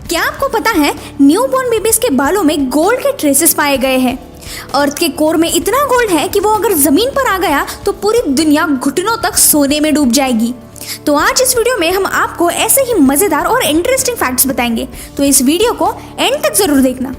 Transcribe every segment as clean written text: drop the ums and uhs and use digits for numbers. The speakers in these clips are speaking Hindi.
क्या आपको पता है न्यूबॉर्न बेबीज के बालों में गोल्ड के ट्रेसेस पाए गए हैं। अर्थ के कोर में इतना गोल्ड है कि वो अगर जमीन पर आ गया तो पूरी दुनिया घुटनों तक सोने में डूब जाएगी। तो आज इस वीडियो में हम आपको ऐसे ही मजेदार और इंटरेस्टिंग फैक्ट्स बताएंगे, तो इस वीडियो को एंड तक जरूर देखना।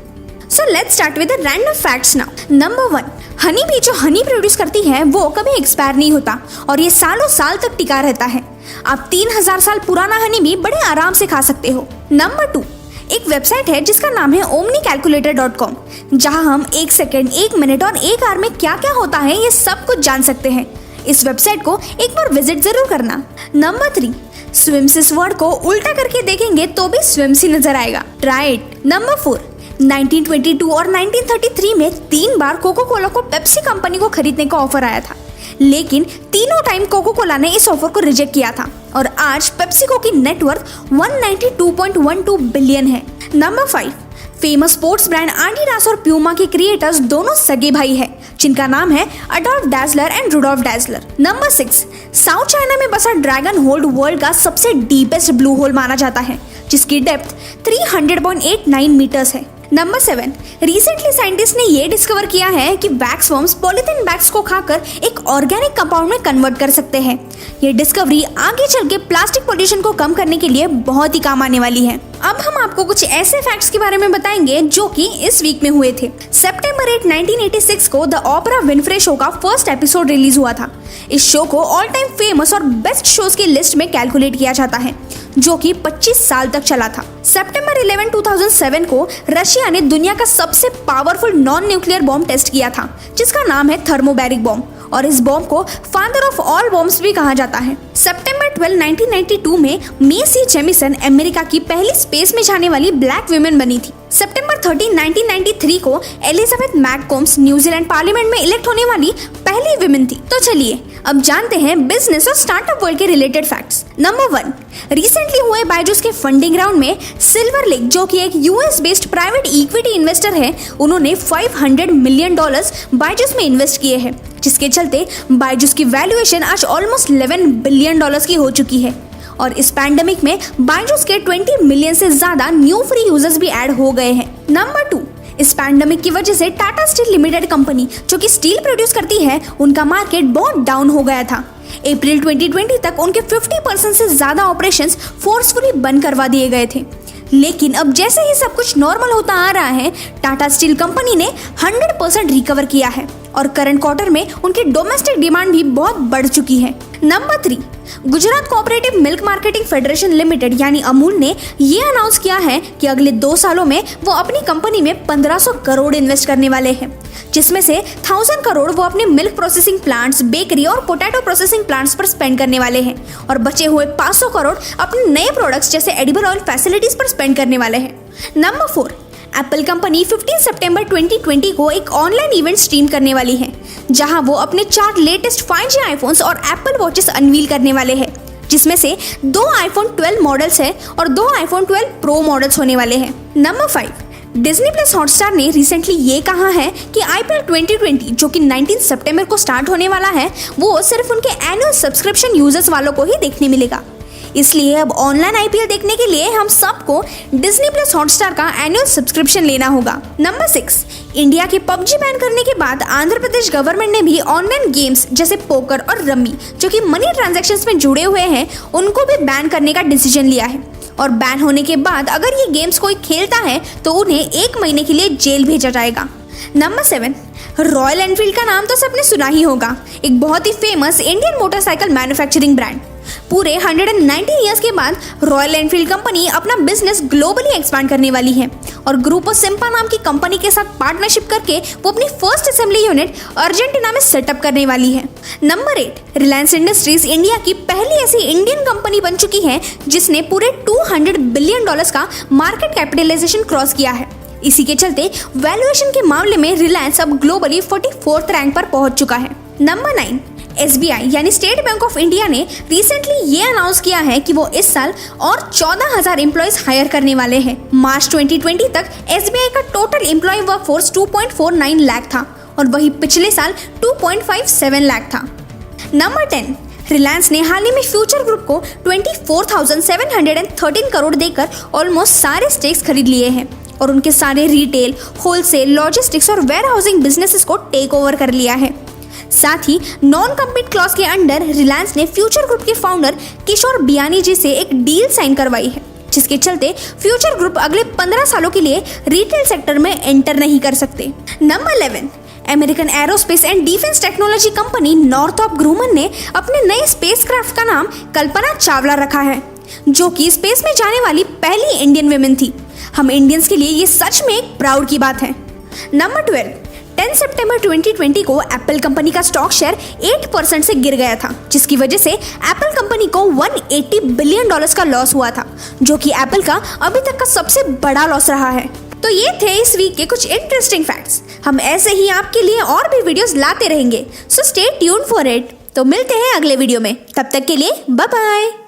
So let's start with the random facts now. Number 1, honey bee जो हनी प्रोड्यूस करती है वो कभी एक्सपायर नहीं होता और ये सालों साल तक टिका रहता है। आप 3000 साल पुराना हनी बी बड़े आराम से खा सकते हो। नंबर 2, एक वेबसाइट है जिसका नाम है omnicalculator.com, जहां हम 1 सेकंड, 1 मिनट और 1 आवर में क्या क्या होता है ये सब कुछ जान सकते हैं। इस वेबसाइट को एक बार विजिट जरूर करना। नंबर 3, स्विम्स इस वर्ड को उल्टा करके देखेंगे तो भी स्विम्स ही नजर आएगा। Try it. नंबर 4, 1922 और 1933 में 3 बार कोको कोला को पेप्सी कंपनी को खरीदने का ऑफर आया था, लेकिन तीनों टाइम कोको कोला ने इस ऑफर को रिजेक्ट किया था और आज पेप्सिको की नेटवर्थ 192.12 बिलियन है। Number 5, famous sports brand Adidas और प्यूमा के क्रिएटर्स दोनों सगे भाई हैं, जिनका नाम है Adolf Dassler and Rudolf Dassler. Number 6, south China में बसा ड्रैगन होल्ड वर्ल्ड का सबसे डीपेस्ट ब्लू होल माना जाता है, जिसकी डेप्थ 300.89 मीटर्स है। नंबर 7, रिसेंटली साइंटिस्ट ने ये डिस्कवर किया है कि वैक्स वर्म्स पॉलीथीन बैग्स को खाकर एक ऑर्गेनिक कंपाउंड में कन्वर्ट कर सकते हैं। ये डिस्कवरी आगे चल के प्लास्टिक पोल्यूशन को कम करने के लिए बहुत ही काम आने वाली है। अब हम आपको कुछ ऐसे फैक्ट्स के बारे में बताएंगे जो कि इस वीक में हुए थे। सितंबर 8, 1986 को द ऑपरा विनफ्रे शो का फर्स्ट एपिसोड रिलीज हुआ था। इस शो को ऑल टाइम फेमस और बेस्ट शोज की लिस्ट में कैलकुलेट किया जाता है, जो कि 25 साल तक चला था। सितंबर 11, 2007 को रशिया ने दुनिया का सबसे powerful non nuclear bomb test किया था, जिसका नाम है थर्मोबैरिक बॉम्ब, और इस बॉम्ब को फादर ऑफ ऑल बॉम्ब्स भी कहा जाता है। सितंबर 12, 1992 में मी सी जेमिसन अमेरिका की पहली स्पेस में जाने वाली ब्लैक वुमेन बनी थी। सितंबर 13, 1993 को एलिजाबेथ मैककोम्स न्यूजीलैंड पार्लियामेंट में इलेक्ट होने वाली पहली वुमेन थी। तो चलिए अब जानते हैं बिजनेस और स्टार्टअप वर्ल्ड के रिलेटेड फैक्ट्स। नंबर 1, रिसेंटली हुए बायजूस के फंडिंग राउंड में सिल्वर लेक, जो कि एक US based private equity investor है, उन्होंने $500 मिलियन बायजूस में इन्वेस्ट किए हैं, जिसके चलते बायजूस की वैल्यूएशन आज ऑलमोस्ट $11 बिलियन की हो चुकी है। और इस पैंडेमिक में बायजूस के 20 मिलियन से ज्यादा न्यू फ्री यूजर्स भी ऐड हो गए हैं। नंबर 2, इस पैंडेमिक की वजह से टाटा स्टील लिमिटेड कंपनी, जो कि स्टील प्रोड्यूस करती है, उनका मार्केट बहुत डाउन हो गया था। अप्रैल 2020 तक उनके 50% से ज्यादा ऑपरेशंस फोर्सफुली बंद करवा दिए गए थे। लेकिन अब जैसे ही सब कुछ नॉर्मल होता आ रहा है, टाटा स्टील कंपनी ने 100% रिकवर किया है और करंट क्वार्टर में उनकी डोमेस्टिक डिमांड भी बहुत बढ़ चुकी है। Number 3, Gujarat cooperative milk marketing federation limited यानी अमूल ने ये अनाउंस किया है कि अगले 2 सालों में वो अपनी कंपनी में 1500 करोड़ इन्वेस्ट करने वाले हैं, जिसमें से 1000 करोड़ वो अपने मिल्क प्रोसेसिंग प्लांट्स, बेकरी और पोटैटो प्रोसेसिंग प्लांट्स पर स्पेंड करने वाले हैं और बचे हुए 500 करोड़ अपने नए प्रोडक्ट्स जैसे एडिबल ऑयल फैसिलिटीज पर स्पेंड करने वाले हैं। नंबर 4, एप्पल कंपनी 15 सितंबर 2020 को एक ऑनलाइन इवेंट स्ट्रीम करने वाली है, जहां वो अपने 4 लेटेस्ट 5G आईफोन्स और एप्पल वॉचेस अनवील करने वाले हैं, जिसमें से 2 आईफोन 12 मॉडल्स हैं और 2 आईफोन 12 प्रो मॉडल्स होने वाले हैं। नंबर 5, डिज्नी प्लस हॉटस्टार ने रिसेंटली ये कहा है कि IPL 2020, जो कि 19 सितंबर को स्टार्ट होने वाला है, वो सिर्फ उनके एनुअल सब्सक्रिप्शन यूजर्स वालों को ही देखने मिलेगा। इसलिए अब ऑनलाइन IPL देखने के लिए हम सबको डिज्नी प्लस हॉटस्टार का एनुअल सब्सक्रिप्शन लेना होगा। नंबर 6, इंडिया के PUBG बैन करने के बाद आंध्र प्रदेश गवर्नमेंट ने भी ऑनलाइन गेम्स जैसे पोकर और रम्मी, जो कि मनी ट्रांजैक्शंस में जुड़े हुए हैं, उनको भी बैन करने का डिसीजन लिया है। और बैन होने के बाद अगर ये गेम्स कोई खेलता है तो उन्हें 1 महीने के लिए जेल भेजा जाएगा। नंबर 7, रॉयल एनफील्ड का नाम तो सबने सुना ही होगा, एक बहुत ही famous Indian motorcycle manufacturing brand. पूरे 190 इयर्स के बाद रॉयल एनफील्ड कंपनी अपना बिजनेस ग्लोबली एक्सपांड करने वाली है और ग्रुप ऑफ सिम्पा नाम की कंपनी के साथ पार्टनरशिप करके वो अपनी फर्स्ट असेंबली यूनिट अर्जेंटीना में सेटअप करने वाली है। नंबर 8, रिलायंस इंडस्ट्रीज इंडिया की पहली ऐसी इंडियन कंपनी बन चुकी है जिसने पूरे $200 बिलियन का मार्केट कैपिटलाइजेशन क्रॉस किया है। इसी के चलते वैल्यूएशन के मामले में रिलायंस अब ग्लोबली 44th रैंक पर पहुंच चुका है। नंबर 9, SBI यानी स्टेट बैंक ऑफ इंडिया ने रिसेंटली ये अनाउंस किया है कि वो इस साल और 14,000 एम्प्लॉयज हायर करने वाले हैं। मार्च 2020 तक SBI का टोटल एम्प्लॉय वर्कफोर्स 2.49 लाख था और वही पिछले साल 2.57 लाख था। नंबर 10, रिलायंस ने हाल ही में फ्यूचर ग्रुप को 24,713 करोड़ देकर ऑलमोस्ट सारे स्टेक्स खरीद लिए हैं और उनके सारे रिटेल, होलसेल, लॉजिस्टिक्स और वेयर हाउसिंग बिजनेसेस को टेक ओवर कर लिया है। साथ ही नॉन कम्पीट क्लॉज के अंडर रिलायंस ने फ्यूचर ग्रुप के फाउंडर किशोर बियानी जी से एक डील साइन करवाई है, जिसके चलते फ्यूचर ग्रुप अगले 15 सालों के लिए रिटेल सेक्टर में एंटर नहीं कर सकते। Number 11, American aerospace and defence technology company Northrop Grumman ने अपने नए स्पेसक्राफ्ट का नाम कल्पना चावला रखा है, जो कि स्पेस में जाने वाली पहली इंडियन वुमेन थी। हम इंडियंस के लिए ये सच में एक प्राउड की बात है। नंबर 12, 10 सितंबर 2020 को एप्पल कंपनी का स्टॉक शेयर 8% से गिर गया था, जिसकी वजह से एप्पल कंपनी को $180 बिलियन का लॉस हुआ था, जो कि एप्पल का अभी तक का सबसे बड़ा लॉस रहा है। तो ये थे इस वीक के कुछ इंटरेस्टिंग फैक्ट्स। हम ऐसे ही आपके लिए और भी वीडियोस लाते रहेंगे, so stay tune for it. तो मिलते हैं अगले वीडियो में, तब तक के लिए बाय बाय।